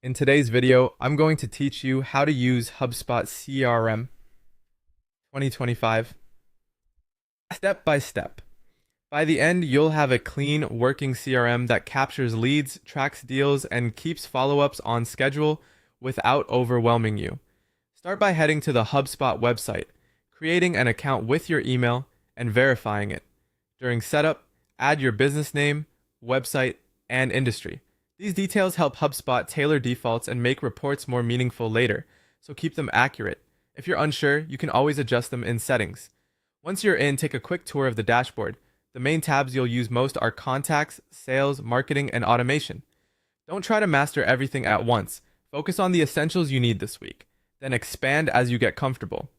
In today's video, I'm going to teach you how to use HubSpot CRM 2025 step by step. By the end, you'll have a clean, working CRM that captures leads, tracks deals, and keeps follow-ups on schedule without overwhelming you. Start by heading to the HubSpot website, creating an account with your email, and verifying it. During setup, add your business name, website, and industry. These details help HubSpot tailor defaults and make reports more meaningful later, so keep them accurate. If you're unsure, you can always adjust them in settings. Once you're in, take a quick tour of the dashboard. The main tabs you'll use most are contacts, sales, marketing, and automation. Don't try to master everything at once. Focus on the essentials you need this week, then expand as you get comfortable.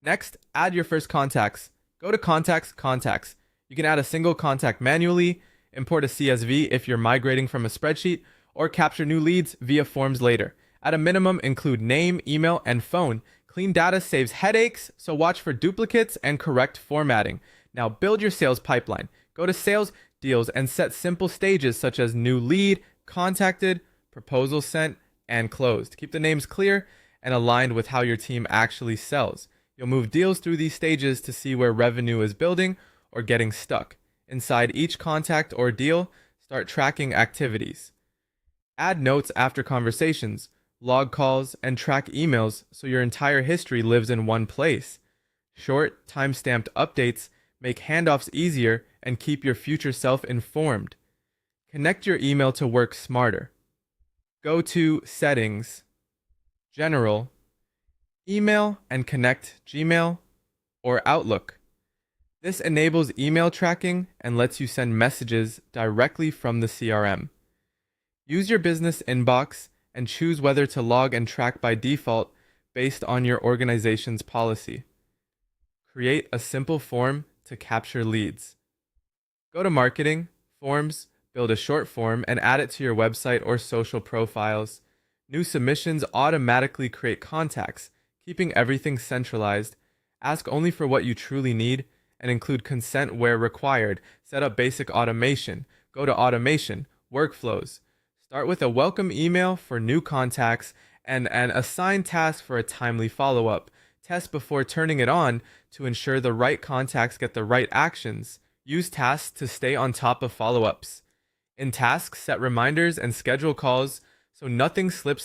Next, add your first contacts. Go to Contacts. You can add a single contact manually, import a CSV if you're migrating from a spreadsheet, or capture new leads via forms later. At a minimum, include name, email, and phone. Clean data saves headaches, so watch for duplicates and correct formatting. Now build your sales pipeline. Go to Sales Deals and set simple stages such as new lead, contacted, proposal sent, and closed. Keep the names clear and aligned with how your team actually sells. You'll move deals through these stages to see where revenue is building or getting stuck. Inside each contact or deal, start tracking activities. Add notes after conversations, log calls, and track emails so your entire history lives in one place. Short, time-stamped updates make handoffs easier and keep your future self informed. Connect your email to work smarter. Go to Settings, General, Email, and connect Gmail or Outlook. This enables email tracking and lets you send messages directly from the CRM. Use your business inbox and choose whether to log and track by default based on your organization's policy. Create a simple form to capture leads. Go to Marketing, Forms, build a short form, and add it to your website or social profiles. New submissions automatically create contacts, keeping everything centralized. Ask only for what you truly need and include consent where required. Set up basic automation. Go to Automation, Workflows. Start with a welcome email for new contacts and an assigned task for a timely follow-up. Test before turning it on to ensure the right contacts get the right actions. Use tasks to stay on top of follow-ups. In tasks, set reminders and schedule calls so nothing slips through.